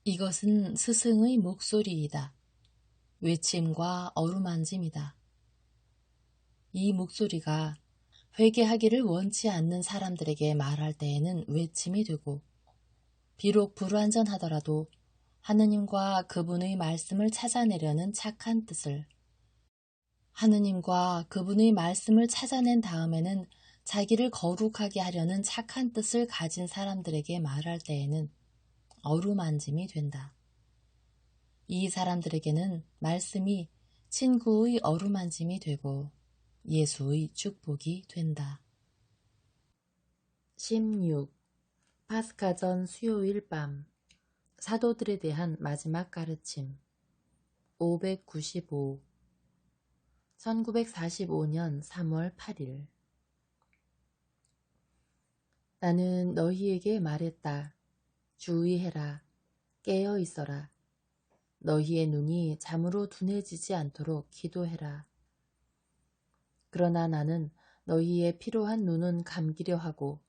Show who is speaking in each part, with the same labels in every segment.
Speaker 1: 이것은 스승의 목소리이다. 외침과 어루만짐이다. 이 목소리가 회개하기를 원치 않는 사람들에게 말할 때에는 외침이 되고, 비록 불완전하더라도 하느님과 그분의 말씀을 찾아내려는 착한 뜻을, 하느님과 그분의 말씀을 찾아낸 다음에는 자기를 거룩하게 하려는 착한 뜻을 가진 사람들에게 말할 때에는 어루만짐이 된다. 이 사람들에게는 말씀이 친구의 어루만짐이 되고 예수의 축복이 된다. 16. 파스카 전 수요일 밤 사도들에 대한 마지막 가르침 595 1945년 3월 8일 나는 너희에게 말했다. 주의해라. 깨어 있어라. 너희의 눈이 잠으로 둔해지지 않도록 기도해라. 그러나 나는 너희의 피로한 눈은 감기려 하고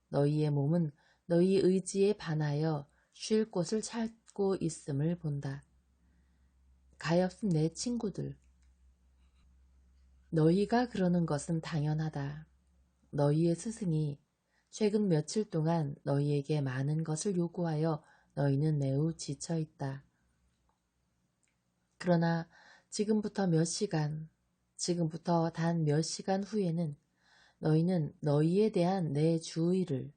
Speaker 1: 너희의 몸은 너희 의지에 반하여 쉴 곳을 찾고 있음을 본다. 가엾은 내 친구들, 너희가 그러는 것은 당연하다. 너희의 스승이 최근 며칠 동안 너희에게 많은 것을 요구하여 너희는 매우 지쳐 있다. 그러나 지금부터 단 몇 시간 후에는 너희는 너희에 대한 내 주의를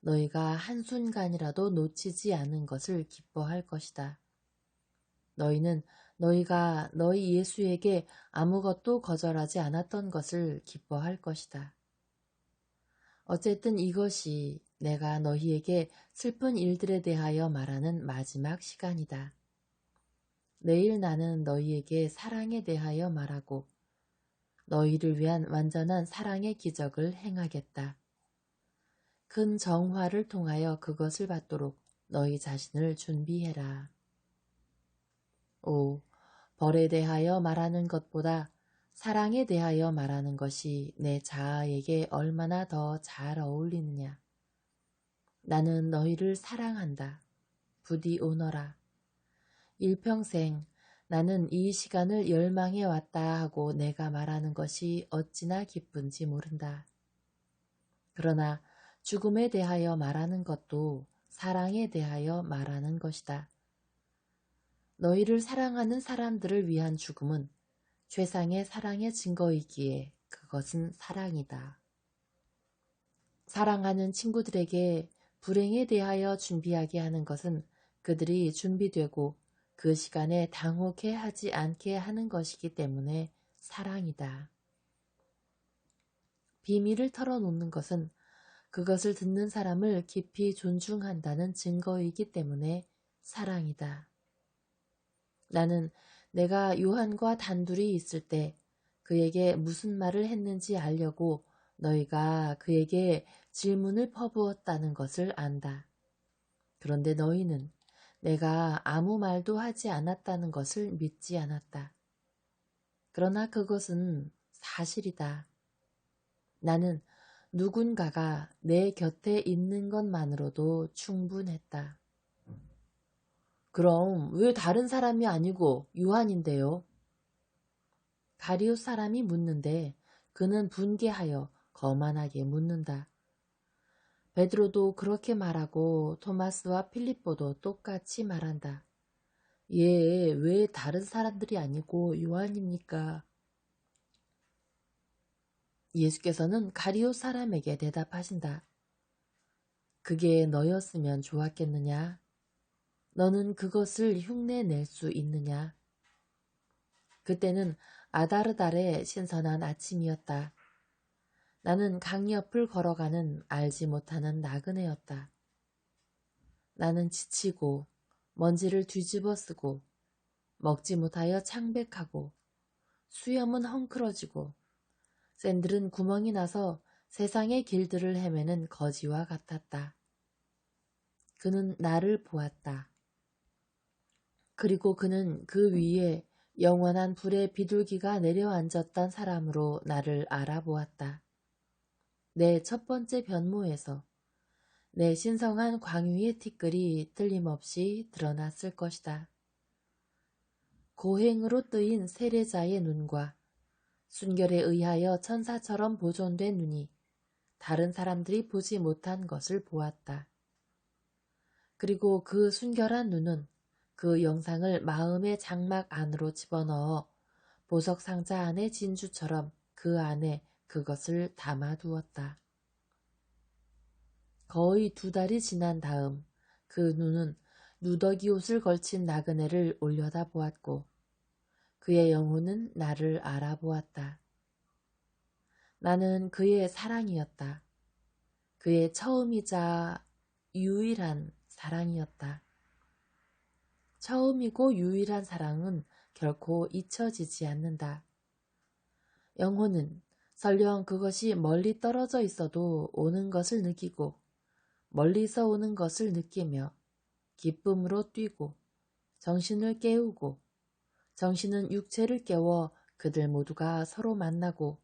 Speaker 1: 너희가 한순간이라도 놓치지 않은 것을 기뻐할 것이다. 너희는 너희가 너희 예수에게 아무것도 거절하지 않았던 것을 기뻐할 것이다. 어쨌든 이것이 내가 너희에게 슬픈 일들에 대하여 말하는 마지막 시간이다. 내일 나는 너희에게 사랑에 대하여 말하고 너희를 위한 완전한 사랑의 기적을 행하겠다. 큰 정화를 통하여 그것을 받도록 너희 자신을 준비해라. 5. 벌에 대하여 말하는 것보다 사랑에 대하여 말하는 것이 내 자아에게 얼마나 더 잘 어울리느냐. 나는 너희를 사랑한다. 부디 오너라. 일평생 나는 이 시간을 열망해 왔다 하고 내가 말하는 것이 어찌나 기쁜지 모른다. 그러나 죽음에 대하여 말하는 것도 사랑에 대하여 말하는 것이다. 너희를 사랑하는 사람들을 위한 죽음은 최상의 사랑의 증거이기에 그것은 사랑이다. 사랑하는 친구들에게 불행에 대하여 준비하게 하는 것은 그들이 준비되고 그 시간에 당혹해 하지 않게 하는 것이기 때문에 사랑이다. 비밀을 털어놓는 것은 그것을 듣는 사람을 깊이 존중한다는 증거이기 때문에 사랑이다. 나는 내가 요한과 단둘이 있을 때 그에게 무슨 말을 했는지 알려고 너희가 그에게 질문을 퍼부었다는 것을 안다. 그런데 너희는 내가 아무 말도 하지 않았다는 것을 믿지 않았다. 그러나 그것은 사실이다. 나는 누군가가 내 곁에 있는 것만으로도 충분했다. 그럼 왜 다른 사람이 아니고 요한인데요? 가룟 사람이 묻는데 그는 분개하여 거만하게 묻는다. 베드로도 그렇게 말하고 토마스와 필립보도 똑같이 말한다. 왜 다른 사람들이 아니고 요한입니까? 예수께서는 가룟 사람에게 대답하신다. 그게 너였으면 좋았겠느냐? 너는 그것을 흉내낼 수 있느냐? 그때는 아다르 달의 신선한 아침이었다. 나는 강 옆을 걸어가는 알지 못하는 나그네였다. 나는 지치고 먼지를 뒤집어 쓰고 먹지 못하여 창백하고 수염은 헝클어지고 샌들은 구멍이 나서 세상의 길들을 헤매는 거지와 같았다. 그는 나를 보았다. 그리고 그는 그 위에 영원한 불의 비둘기가 내려앉았던 사람으로 나를 알아보았다. 내 첫 번째 변모에서 내 신성한 광유의 티끌이 틀림없이 드러났을 것이다. 고행으로 뜨인 세례자의 눈과 순결에 의하여 천사처럼 보존된 눈이 다른 사람들이 보지 못한 것을 보았다. 그리고 그 순결한 눈은 그 영상을 마음의 장막 안으로 집어넣어 보석 상자 안의 진주처럼 그 안에 그것을 담아두었다. 거의 2달이 지난 다음 그 눈은 누더기 옷을 걸친 나그네를 올려다보았고 그의 영혼은 나를 알아보았다. 나는 그의 사랑이었다. 그의 처음이자 유일한 사랑이었다. 처음이고 유일한 사랑은 결코 잊혀지지 않는다. 영혼은 설령 그것이 멀리 떨어져 있어도 오는 것을 느끼고 멀리서 오는 것을 느끼며 기쁨으로 뛰고 정신을 깨우고 정신은 육체를 깨워 그들 모두가 서로 만나고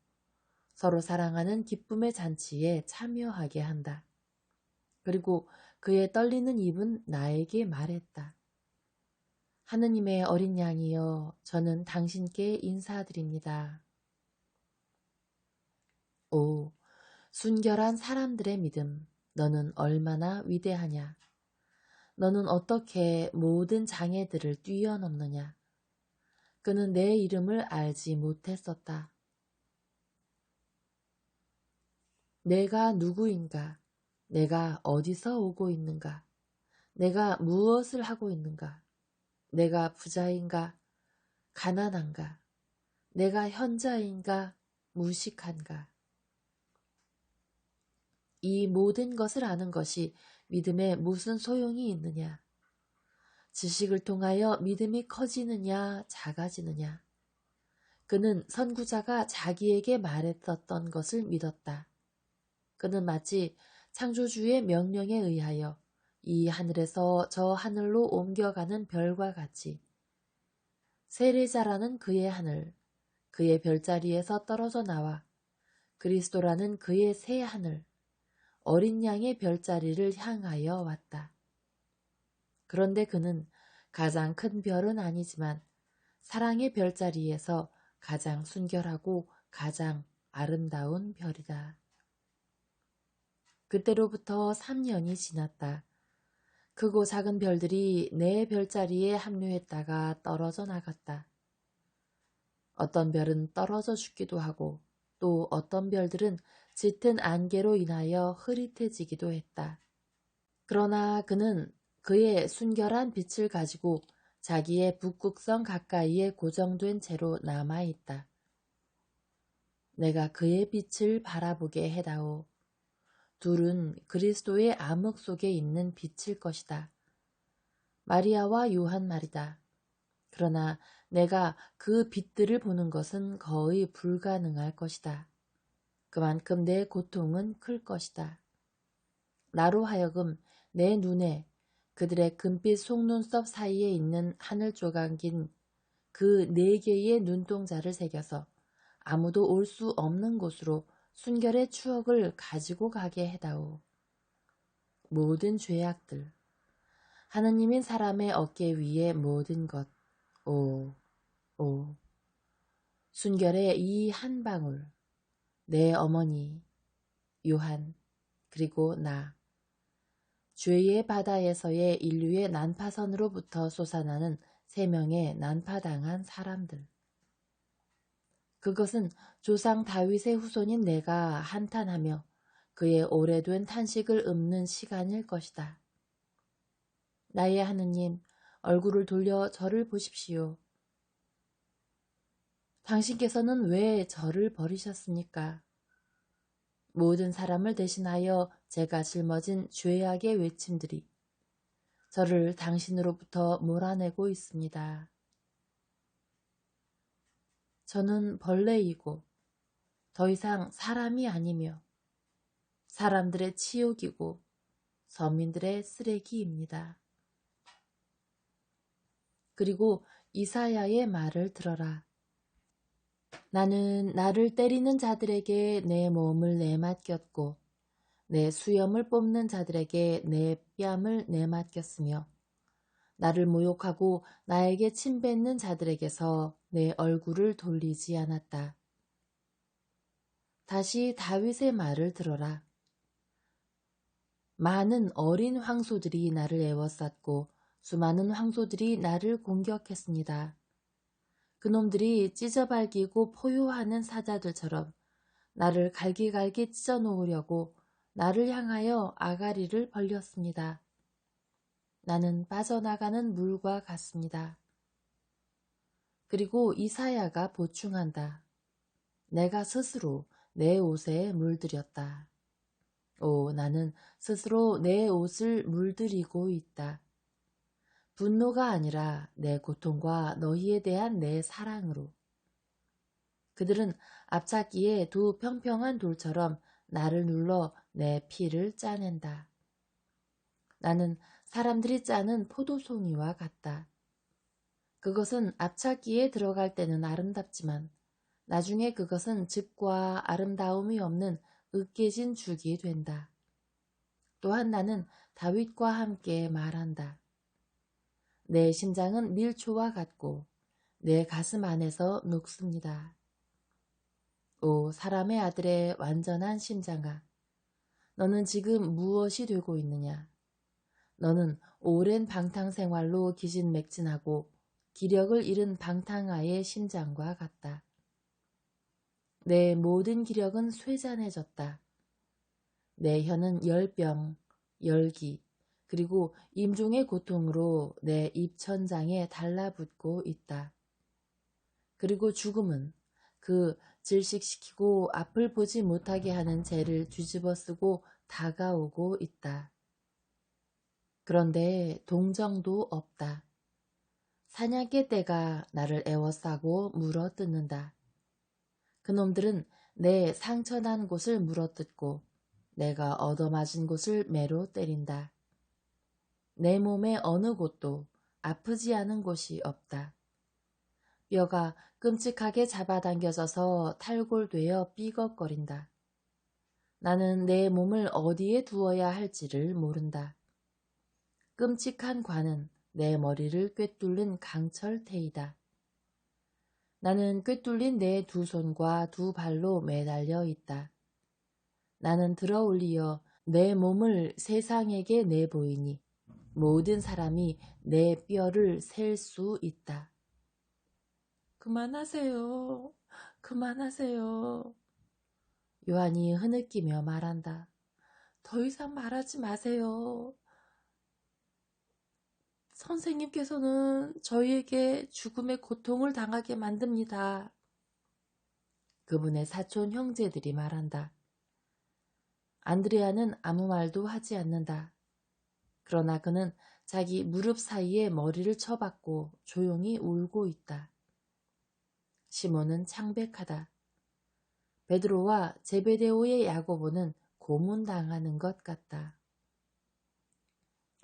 Speaker 1: 서로 사랑하는 기쁨의 잔치에 참여하게 한다. 그리고 그의 떨리는 입은 나에게 말했다. 하느님의 어린 양이여, 저는 당신께 인사드립니다. 오, 순결한 사람들의 믿음, 너는 얼마나 위대하냐. 너는 어떻게 모든 장애들을 뛰어넘느냐. 그는 내 이름을 알지 못했었다. 내가 누구인가? 내가 어디서 오고 있는가? 내가 무엇을 하고 있는가? 내가 부자인가? 가난한가? 내가 현자인가? 무식한가? 이 모든 것을 아는 것이 믿음에 무슨 소용이 있느냐? 지식을 통하여 믿음이 커지느냐, 작아지느냐? 그는 선구자가 자기에게 말했었던 것을 믿었다. 그는 마치 창조주의 명령에 의하여 이 하늘에서 저 하늘로 옮겨가는 별과 같이 세례자라는 그의 하늘, 그의 별자리에서 떨어져 나와 그리스도라는 그의 새 하늘, 어린 양의 별자리를 향하여 왔다. 그런데 그는 가장 큰 별은 아니지만 사랑의 별자리에서 가장 순결하고 가장 아름다운 별이다. 그때로부터 3년이 지났다. 크고 작은 별들이 내 별자리에 합류했다가 떨어져 나갔다. 어떤 별은 떨어져 죽기도 하고 또 어떤 별들은 짙은 안개로 인하여 흐릿해지기도 했다. 그러나 그는 그의 순결한 빛을 가지고 자기의 북극성 가까이에 고정된 채로 남아있다. 내가 그의 빛을 바라보게 해다오. 둘은 그리스도의 암흑 속에 있는 빛일 것이다. 마리아와 요한 말이다. 그러나 내가 그 빛들을 보는 것은 거의 불가능할 것이다. 그만큼 내 고통은 클 것이다. 나로 하여금 내 눈에 그들의 금빛 속눈썹 사이에 있는 하늘 조각인 그 4개의 눈동자를 새겨서 아무도 올 수 없는 곳으로 순결의 추억을 가지고 가게 해다오. 모든 죄악들, 하느님인 사람의 어깨 위에 모든 것, 오, 오. 순결의 이 한 방울, 내 어머니, 요한, 그리고 나. 죄의 바다에서의 인류의 난파선으로부터 솟아나는 3명의 난파당한 사람들. 그것은 조상 다윗의 후손인 내가 한탄하며 그의 오래된 탄식을 읊는 시간일 것이다. 나의 하느님, 얼굴을 돌려 저를 보십시오. 당신께서는 왜 저를 버리셨습니까? 모든 사람을 대신하여 제가 짊어진 죄악의 외침들이 저를 당신으로부터 몰아내고 있습니다. 저는 벌레이고 더 이상 사람이 아니며 사람들의 치욕이고 서민들의 쓰레기입니다. 그리고 이사야의 말을 들어라. 나는 나를 때리는 자들에게 내 몸을 내맡겼고 내 수염을 뽑는 자들에게 내 뺨을 내맡겼으며 나를 모욕하고 나에게 침뱉는 자들에게서 내 얼굴을 돌리지 않았다. 다시 다윗의 말을 들어라. 많은 어린 황소들이 나를 애워쌌고 수많은 황소들이 나를 공격했습니다. 그놈들이 찢어발기고 포효하는 사자들처럼 나를 갈기갈기 찢어놓으려고 나를 향하여 아가리를 벌렸습니다. 나는 빠져나가는 물과 같습니다. 그리고 이사야가 보충한다. 내가 스스로 내 옷에 물들였다. 오, 나는 스스로 내 옷을 물들이고 있다. 분노가 아니라 내 고통과 너희에 대한 내 사랑으로. 그들은 앞찾기에 두 평평한 돌처럼 나를 눌러 내 피를 짜낸다. 나는 사람들이 짜는 포도송이와 같다. 그것은 앞찾기에 들어갈 때는 아름답지만 나중에 그것은 즙과 아름다움이 없는 으깨진 죽이 된다. 또한 나는 다윗과 함께 말한다. 내 심장은 밀초와 같고 내 가슴 안에서 녹습니다. 오 사람의 아들의 완전한 심장아, 너는 지금 무엇이 되고 있느냐? 너는 오랜 방탕생활로 기진맥진하고 기력을 잃은 방탕아의 심장과 같다. 내 모든 기력은 쇠잔해졌다. 내 혀는 열병, 열기, 그리고 임종의 고통으로 내 입천장에 달라붙고 있다. 그리고 죽음은 그 질식시키고 앞을 보지 못하게 하는 죄를 뒤집어 쓰고 다가오고 있다. 그런데 동정도 없다. 사냥개 떼가 나를 애워싸고 물어뜯는다. 그놈들은 내 상처난 곳을 물어뜯고 내가 얻어맞은 곳을 매로 때린다. 내 몸의 어느 곳도 아프지 않은 곳이 없다. 뼈가 끔찍하게 잡아당겨져서 탈골되어 삐걱거린다. 나는 내 몸을 어디에 두어야 할지를 모른다. 끔찍한 관은 내 머리를 꿰뚫는 강철테이다. 나는 꿰뚫린 내 두 손과 두 발로 매달려 있다. 나는 들어올리어 내 몸을 세상에게 내보이니 모든 사람이 내 뼈를 셀 수 있다. 그만하세요. 그만하세요. 요한이 흐느끼며 말한다. 더 이상 말하지 마세요. 선생님께서는 저희에게 죽음의 고통을 당하게 만듭니다. 그분의 사촌 형제들이 말한다. 안드레아는 아무 말도 하지 않는다. 그러나 그는 자기 무릎 사이에 머리를 쳐박고 조용히 울고 있다. 시몬은 창백하다. 베드로와 제베데오의 야고보는 고문당하는 것 같다.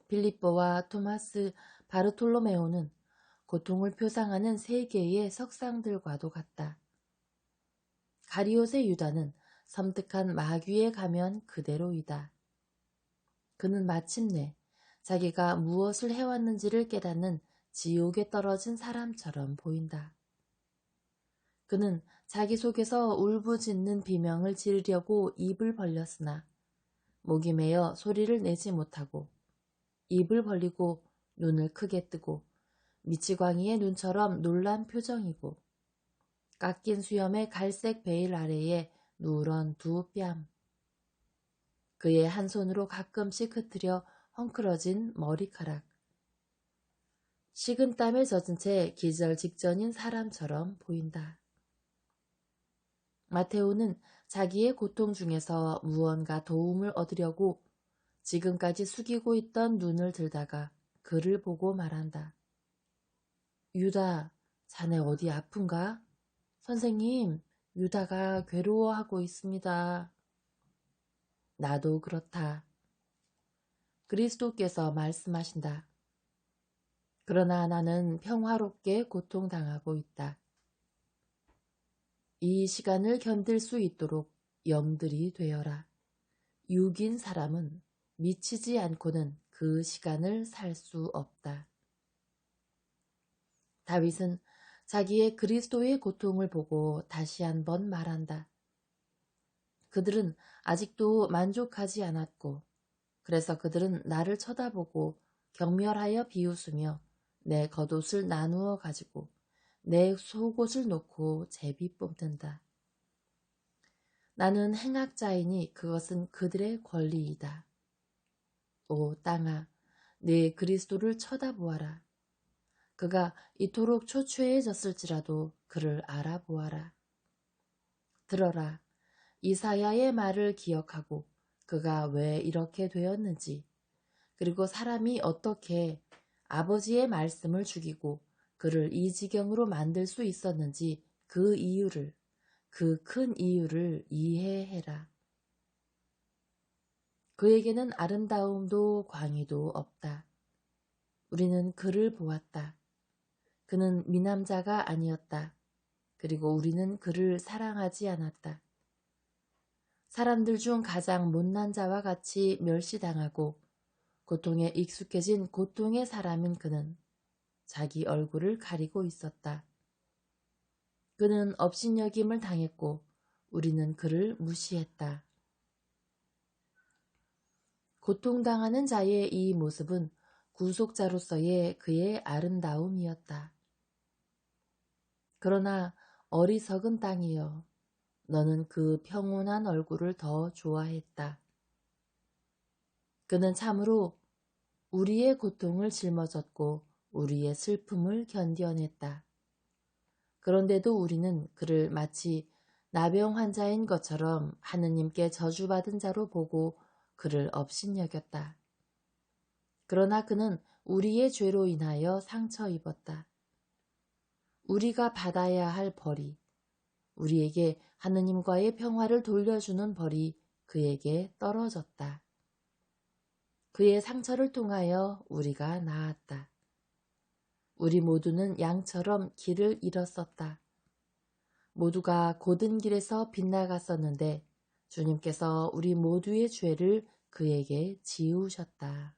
Speaker 1: 빌립보와 토마스, 바르톨로메오는 고통을 표상하는 세 개의 석상들과도 같다. 가리옷의 유다는 섬뜩한 마귀의 가면 그대로이다. 그는 마침내 자기가 무엇을 해왔는지를 깨닫는 지옥에 떨어진 사람처럼 보인다. 그는 자기 속에서 울부짖는 비명을 지르려고 입을 벌렸으나 목이 메어 소리를 내지 못하고 입을 벌리고 눈을 크게 뜨고 미치광이의 눈처럼 놀란 표정이고 깎인 수염의 갈색 베일 아래에 누런 두 뺨. 그의 한 손으로 가끔씩 흐트려 헝클어진 머리카락. 식은땀에 젖은 채 기절 직전인 사람처럼 보인다. 마테오는 자기의 고통 중에서 무언가 도움을 얻으려고 지금까지 숙이고 있던 눈을 들다가 그를 보고 말한다. 유다, 자네 어디 아픈가? 선생님, 유다가 괴로워하고 있습니다. 나도 그렇다. 그리스도께서 말씀하신다. 그러나 나는 평화롭게 고통당하고 있다. 이 시간을 견딜 수 있도록 영들이 되어라. 육인 사람은 미치지 않고는 그 시간을 살 수 없다. 다윗은 자기의 그리스도의 고통을 보고 다시 한번 말한다. 그들은 아직도 만족하지 않았고, 그래서 그들은 나를 쳐다보고 경멸하여 비웃으며 내 겉옷을 나누어 가지고 내 속옷을 놓고 제비 뽑는다. 나는 행악자이니 그것은 그들의 권리이다. 오 땅아, 내 그리스도를 쳐다보아라. 그가 이토록 초췌해졌을지라도 그를 알아보아라. 들어라, 이사야의 말을 기억하고 그가 왜 이렇게 되었는지, 그리고 사람이 어떻게 아버지의 말씀을 죽이고 그를 이 지경으로 만들 수 있었는지 그 이유를, 그 큰 이유를 이해해라. 그에게는 아름다움도 광의도 없다. 우리는 그를 보았다. 그는 미남자가 아니었다. 그리고 우리는 그를 사랑하지 않았다. 사람들 중 가장 못난 자와 같이 멸시당하고 고통에 익숙해진 고통의 사람인 그는 자기 얼굴을 가리고 있었다. 그는 업신여김을 당했고 우리는 그를 무시했다. 고통당하는 자의 이 모습은 구속자로서의 그의 아름다움이었다. 그러나 어리석은 땅이여, 너는 그 평온한 얼굴을 더 좋아했다. 그는 참으로 우리의 고통을 짊어졌고 우리의 슬픔을 견뎌냈다. 그런데도 우리는 그를 마치 나병 환자인 것처럼 하느님께 저주받은 자로 보고 그를 업신여겼다. 그러나 그는 우리의 죄로 인하여 상처 입었다. 우리가 받아야 할 벌이, 우리에게 하느님과의 평화를 돌려주는 벌이 그에게 떨어졌다. 그의 상처를 통하여 우리가 나았다. 우리 모두는 양처럼 길을 잃었었다. 모두가 고든 길에서 빗나갔었는데 주님께서 우리 모두의 죄를 그에게 지우셨다.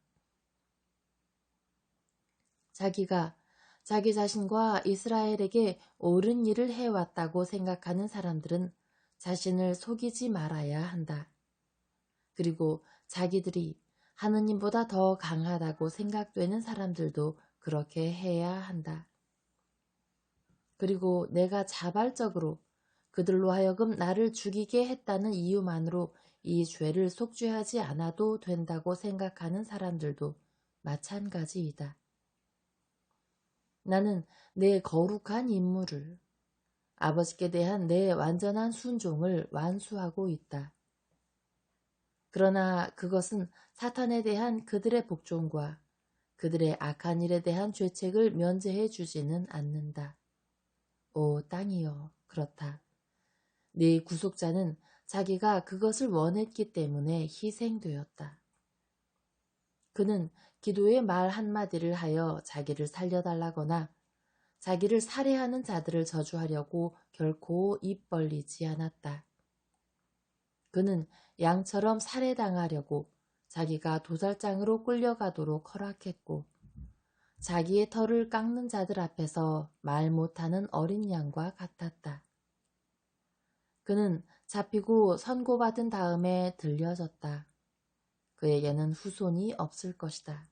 Speaker 1: 자기가 자기 자신과 이스라엘에게 옳은 일을 해왔다고 생각하는 사람들은 자신을 속이지 말아야 한다. 그리고 자기들이 하느님보다 더 강하다고 생각되는 사람들도 그렇게 해야 한다. 그리고 내가 자발적으로 그들로 하여금 나를 죽이게 했다는 이유만으로 이 죄를 속죄하지 않아도 된다고 생각하는 사람들도 마찬가지이다. 나는 내 거룩한 임무를, 아버지께 대한 내 완전한 순종을 완수하고 있다. 그러나 그것은 사탄에 대한 그들의 복종과 그들의 악한 일에 대한 죄책을 면제해 주지는 않는다. 오 땅이여, 그렇다. 네 구속자는 자기가 그것을 원했기 때문에 희생되었다. 그는 기도의 말 한마디를 하여 자기를 살려달라거나 자기를 살해하는 자들을 저주하려고 결코 입 벌리지 않았다. 그는 양처럼 살해당하려고 자기가 도살장으로 끌려가도록 허락했고 자기의 털을 깎는 자들 앞에서 말 못하는 어린 양과 같았다. 그는 잡히고 선고받은 다음에 들려졌다. 그에게는 후손이 없을 것이다.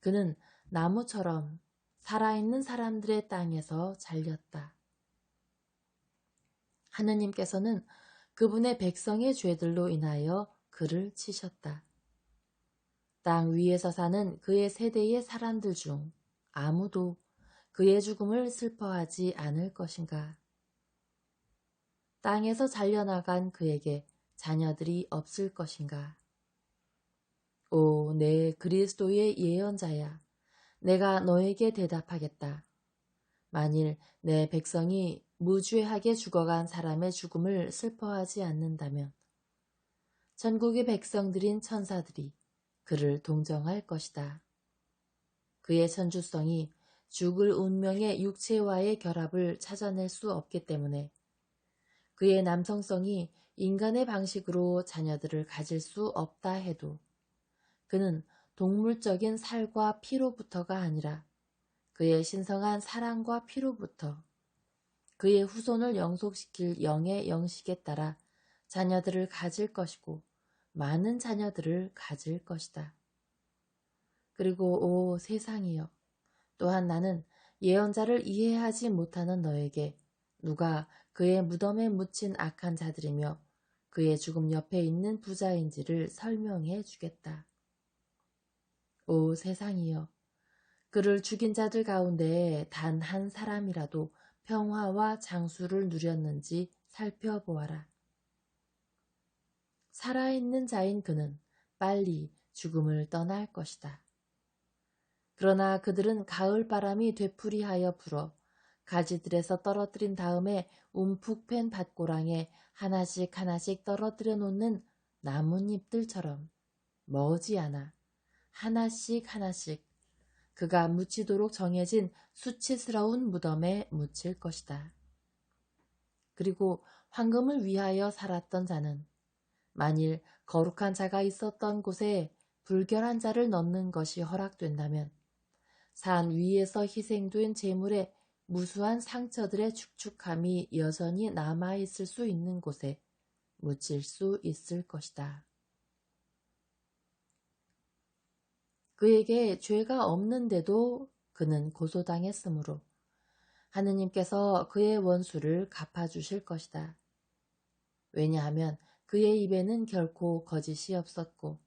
Speaker 1: 그는 나무처럼 살아있는 사람들의 땅에서 잘렸다. 하느님께서는 그분의 백성의 죄들로 인하여 그를 치셨다. 땅 위에서 사는 그의 세대의 사람들 중 아무도 그의 죽음을 슬퍼하지 않을 것인가. 땅에서 잘려나간 그에게 자녀들이 없을 것인가. 오, 내 그리스도의 예언자야, 내가 너에게 대답하겠다. 만일 내 백성이 무죄하게 죽어간 사람의 죽음을 슬퍼하지 않는다면 천국의 백성들인 천사들이 그를 동정할 것이다. 그의 선주성이 죽을 운명의 육체와의 결합을 찾아낼 수 없기 때문에 그의 남성성이 인간의 방식으로 자녀들을 가질 수 없다 해도 그는 동물적인 살과 피로부터가 아니라 그의 신성한 사랑과 피로부터 그의 후손을 영속시킬 영의 영식에 따라 자녀들을 가질 것이고 많은 자녀들을 가질 것이다. 그리고 오 세상이여, 또한 나는 예언자를 이해하지 못하는 너에게 누가 그의 무덤에 묻힌 악한 자들이며 그의 죽음 옆에 있는 부자인지를 설명해 주겠다. 오 세상이여, 그를 죽인 자들 가운데 단 한 사람이라도 평화와 장수를 누렸는지 살펴보아라. 살아있는 자인 그는 빨리 죽음을 떠날 것이다. 그러나 그들은 가을 바람이 되풀이하여 불어 가지들에서 떨어뜨린 다음에 움푹 팬 밭고랑에 하나씩 하나씩 떨어뜨려 놓는 나뭇잎들처럼 머지않아 하나씩 하나씩 그가 묻히도록 정해진 수치스러운 무덤에 묻힐 것이다. 그리고 황금을 위하여 살았던 자는 만일 거룩한 자가 있었던 곳에 불결한 자를 넣는 것이 허락된다면 산 위에서 희생된 제물에 무수한 상처들의 축축함이 여전히 남아있을 수 있는 곳에 묻힐 수 있을 것이다. 그에게 죄가 없는데도 그는 고소당했으므로 하느님께서 그의 원수를 갚아주실 것이다. 왜냐하면 그의 입에는 결코 거짓이 없었고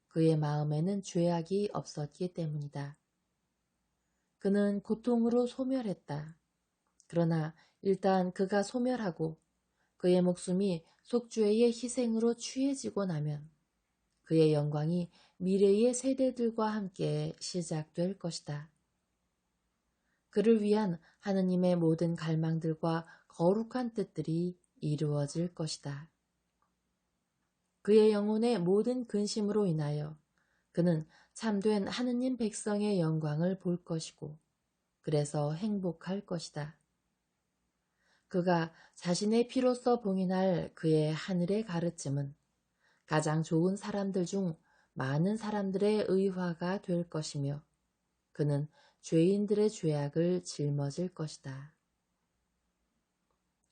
Speaker 1: 그의 마음에는 죄악이 없었기 때문이다. 그는 고통으로 소멸했다. 그러나 일단 그가 소멸하고 그의 목숨이 속죄의 희생으로 취해지고 나면 그의 영광이 미래의 세대들과 함께 시작될 것이다. 그를 위한 하느님의 모든 갈망들과 거룩한 뜻들이 이루어질 것이다. 그의 영혼의 모든 근심으로 인하여 그는 참된 하느님 백성의 영광을 볼 것이고 그래서 행복할 것이다. 그가 자신의 피로써 봉인할 그의 하늘의 가르침은 가장 좋은 사람들 중 많은 사람들의 의화가 될 것이며 그는 죄인들의 죄악을 짊어질 것이다.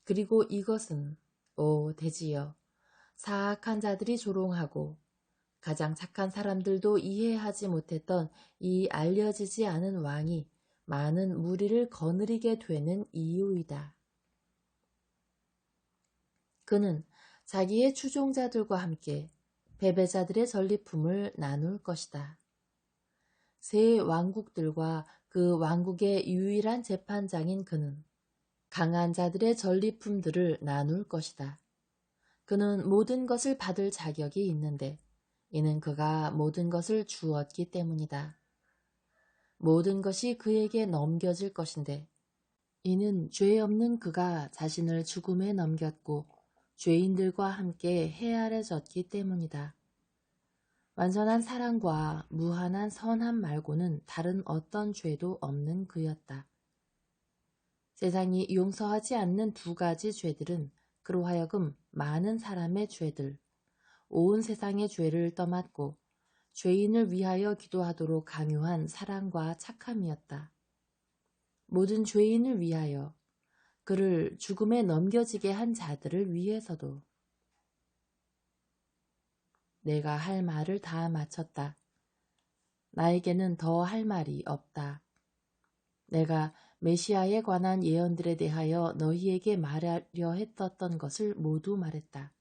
Speaker 1: 그리고 이것은 오 대지여, 사악한 자들이 조롱하고 가장 착한 사람들도 이해하지 못했던 이 알려지지 않은 왕이 많은 무리를 거느리게 되는 이유이다. 그는 자기의 추종자들과 함께 패배자들의 전리품을 나눌 것이다. 세 왕국들과 그 왕국의 유일한 재판장인 그는 강한 자들의 전리품들을 나눌 것이다. 그는 모든 것을 받을 자격이 있는데 이는 그가 모든 것을 주었기 때문이다. 모든 것이 그에게 넘겨질 것인데 이는 죄 없는 그가 자신을 죽음에 넘겼고 죄인들과 함께 헤아려졌기 때문이다. 완전한 사랑과 무한한 선함 말고는 다른 어떤 죄도 없는 그였다. 세상이 용서하지 않는 두 가지 죄들은 그로 하여금 많은 사람의 죄들, 온 세상의 죄를 떠맡고 죄인을 위하여 기도하도록 강요한 사랑과 착함이었다. 모든 죄인을 위하여, 그를 죽음에 넘겨지게 한 자들을 위해서도. 내가 할 말을 다 마쳤다. 나에게는 더 할 말이 없다. 내가 메시아에 관한 예언들에 대하여 너희에게 말하려 했었던 것을 모두 말했다.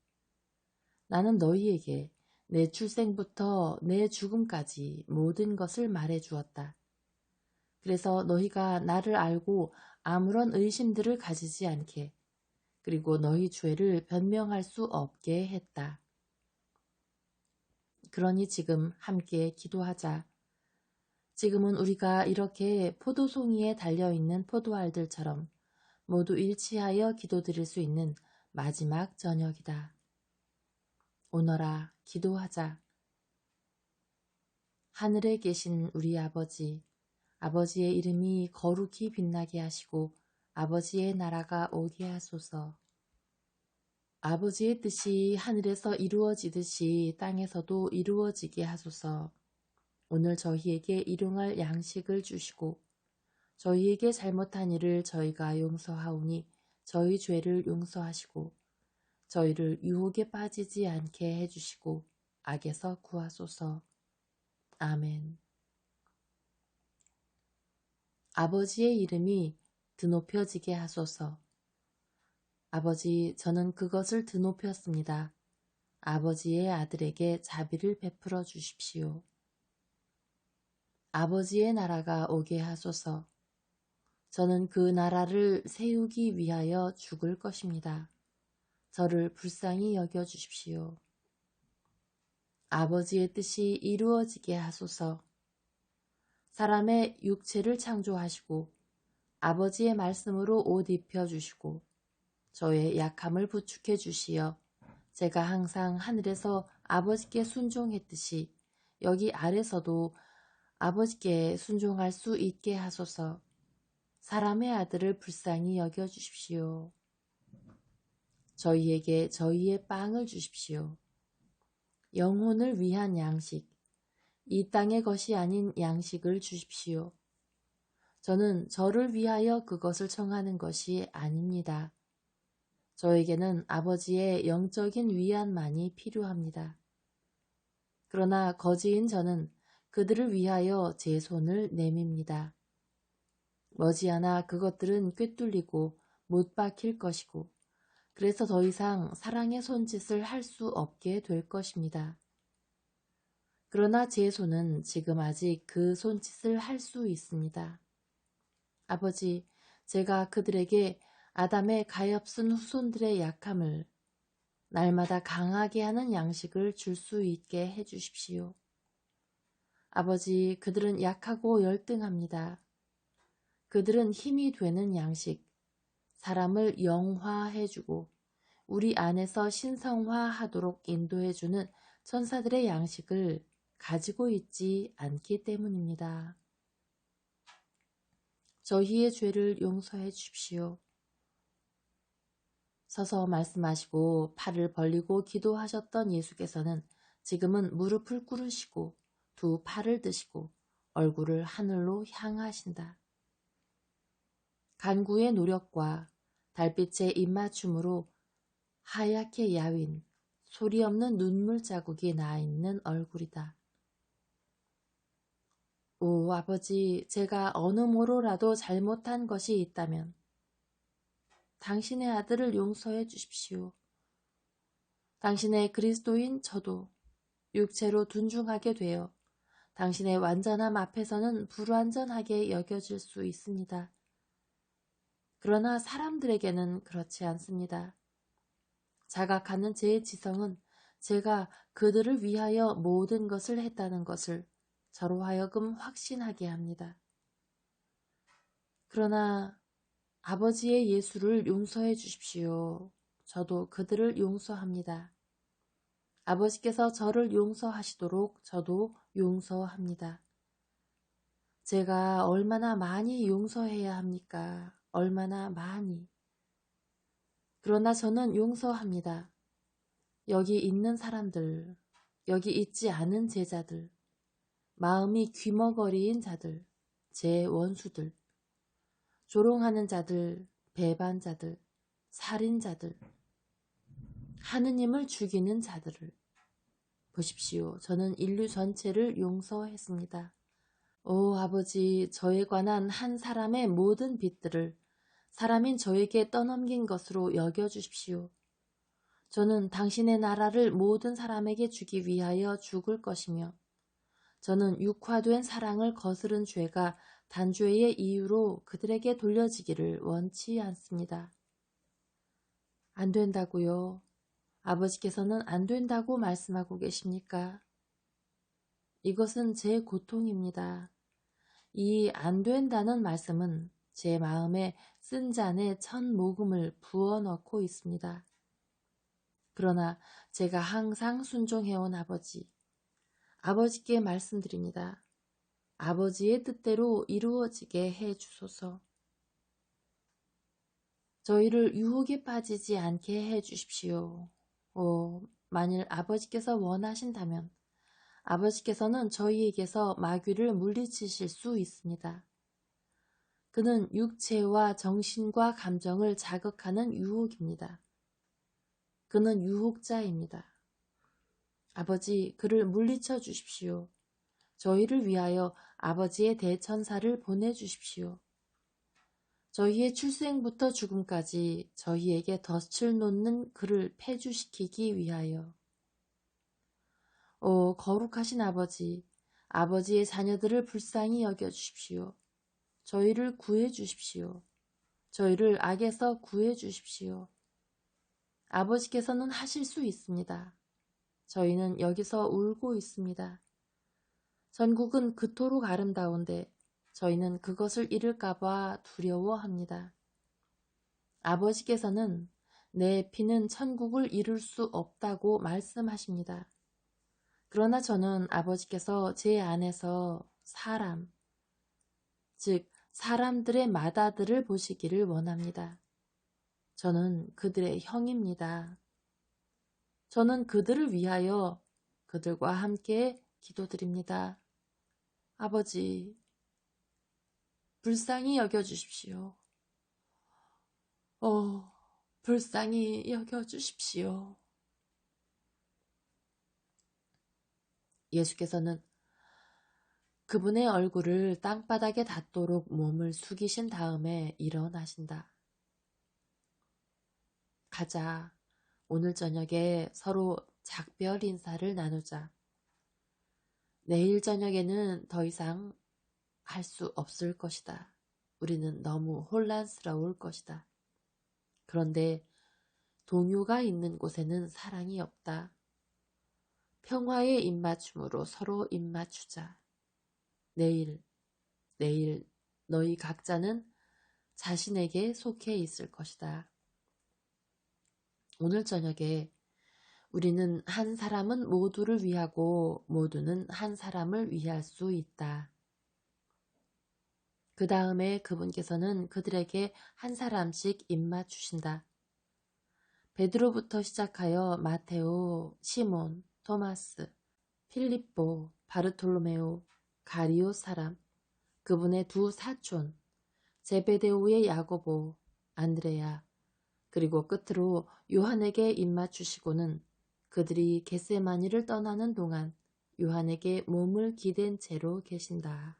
Speaker 1: 나는 너희에게 내 출생부터 내 죽음까지 모든 것을 말해 주었다. 그래서 너희가 나를 알고 아무런 의심들을 가지지 않게, 그리고 너희 죄를 변명할 수 없게 했다. 그러니 지금 함께 기도하자. 지금은 우리가 이렇게 포도송이에 달려있는 포도알들처럼 모두 일치하여 기도드릴 수 있는 마지막 저녁이다. 오너라, 기도하자. 하늘에 계신 우리 아버지, 아버지의 이름이 거룩히 빛나게 하시고 아버지의 나라가 오게 하소서. 아버지의 뜻이 하늘에서 이루어지듯이 땅에서도 이루어지게 하소서. 오늘 저희에게 일용할 양식을 주시고 저희에게 잘못한 일을 저희가 용서하오니 저희 죄를 용서하시고 저희를 유혹에 빠지지 않게 해주시고 악에서 구하소서. 아멘. 아버지의 이름이 드높여지게 하소서. 아버지, 저는 그것을 드높였습니다. 아버지의 아들에게 자비를 베풀어 주십시오. 아버지의 나라가 오게 하소서. 저는 그 나라를 세우기 위하여 죽을 것입니다. 저를 불쌍히 여겨 주십시오. 아버지의 뜻이 이루어지게 하소서. 사람의 육체를 창조하시고 아버지의 말씀으로 옷 입혀주시고 저의 약함을 부축해 주시어 제가 항상 하늘에서 아버지께 순종했듯이 여기 아래서도 아버지께 순종할 수 있게 하소서. 사람의 아들을 불쌍히 여겨주십시오. 저희에게 저희의 빵을 주십시오. 영혼을 위한 양식, 이 땅의 것이 아닌 양식을 주십시오. 저는 저를 위하여 그것을 청하는 것이 아닙니다. 저에게는 아버지의 영적인 위안만이 필요합니다. 그러나 거지인 저는 그들을 위하여 제 손을 내밉니다. 머지않아 그것들은 꿰뚫리고 못 박힐 것이고 그래서 더 이상 사랑의 손짓을 할 수 없게 될 것입니다. 그러나 제 손은 지금 아직 그 손짓을 할 수 있습니다. 아버지, 제가 그들에게 아담의 가엾은 후손들의 약함을 날마다 강하게 하는 양식을 줄 수 있게 해주십시오. 아버지, 그들은 약하고 열등합니다. 그들은 힘이 되는 양식, 사람을 영화해주고 우리 안에서 신성화하도록 인도해주는 천사들의 양식을 가지고 있지 않기 때문입니다. 저희의 죄를 용서해 주십시오. 서서 말씀하시고 팔을 벌리고 기도하셨던 예수께서는 지금은 무릎을 꿇으시고 두 팔을 드시고 얼굴을 하늘로 향하신다. 간구의 노력과 달빛의 입맞춤으로 하얗게 야윈, 소리 없는 눈물 자국이 나 있는 얼굴이다. 오 아버지, 제가 어느 모로라도 잘못한 것이 있다면 당신의 아들을 용서해 주십시오. 당신의 그리스도인 저도 육체로 둔중하게 되어 당신의 완전함 앞에서는 불완전하게 여겨질 수 있습니다. 그러나 사람들에게는 그렇지 않습니다. 자각하는 제 지성은 제가 그들을 위하여 모든 것을 했다는 것을 저로 하여금 확신하게 합니다. 그러나 아버지의 예수를 용서해 주십시오. 저도 그들을 용서합니다. 아버지께서 저를 용서하시도록 저도 용서합니다. 제가 얼마나 많이 용서해야 합니까? 얼마나 많이. 그러나 저는 용서합니다. 여기 있는 사람들, 여기 있지 않은 제자들, 마음이 귀머거리인 자들, 제 원수들, 조롱하는 자들, 배반자들, 살인자들, 하느님을 죽이는 자들을 보십시오. 저는 인류 전체를 용서했습니다. 오 아버지, 저에 관한 한 사람의 모든 빚들을 사람인 저에게 떠넘긴 것으로 여겨주십시오. 저는 당신의 나라를 모든 사람에게 주기 위하여 죽을 것이며 저는 육화된 사랑을 거스른 죄가 단죄의 이유로 그들에게 돌려지기를 원치 않습니다. 안 된다고요? 아버지께서는 안 된다고 말씀하고 계십니까? 이것은 제 고통입니다. 이 안 된다는 말씀은 제 마음에 쓴 잔에 천 모금을 부어 넣고 있습니다. 그러나 제가 항상 순종해온 아버지께 말씀드립니다. 아버지의 뜻대로 이루어지게 해 주소서. 저희를 유혹에 빠지지 않게 해 주십시오. 만일 아버지께서 원하신다면 아버지께서는 저희에게서 마귀를 물리치실 수 있습니다. 그는 육체와 정신과 감정을 자극하는 유혹입니다. 그는 유혹자입니다. 아버지, 그를 물리쳐 주십시오. 저희를 위하여 아버지의 대천사를 보내주십시오. 저희의 출생부터 죽음까지 저희에게 덫을 놓는 그를 폐주시키기 위하여. 거룩하신 아버지, 아버지의 자녀들을 불쌍히 여겨주십시오. 저희를 구해주십시오. 저희를 악에서 구해주십시오. 아버지께서는 하실 수 있습니다. 저희는 여기서 울고 있습니다. 전국은 그토록 아름다운데 저희는 그것을 잃을까봐 두려워합니다. 아버지께서는 내 피는 천국을 이룰 수 없다고 말씀하십니다. 그러나 저는 아버지께서 제 안에서 즉 사람들의 마다들을 보시기를 원합니다. 저는 그들의 형입니다. 저는 그들을 위하여 그들과 함께 기도드립니다. 아버지, 불쌍히 여겨주십시오. 불쌍히 여겨주십시오. 예수께서는 그분의 얼굴을 땅바닥에 닿도록 몸을 숙이신 다음에 일어나신다. 가자. 오늘 저녁에 서로 작별 인사를 나누자. 내일 저녁에는 더 이상 할 수 없을 것이다. 우리는 너무 혼란스러울 것이다. 그런데 동요가 있는 곳에는 사랑이 없다. 평화의 입맞춤으로 서로 입맞추자. 내일 너희 각자는 자신에게 속해 있을 것이다. 오늘 저녁에 우리는 한 사람은 모두를 위하고 모두는 한 사람을 위할 수 있다. 그 다음에 그분께서는 그들에게 한 사람씩 입맞추신다. 베드로부터 시작하여 마테오, 시몬, 토마스, 필립보, 바르톨로메오, 가리오 사람, 그분의 두 사촌, 제베데오의 야고보, 안드레아, 그리고 끝으로 요한에게 입맞추시고는 그들이 겟세마니를 떠나는 동안 요한에게 몸을 기댄 채로 계신다.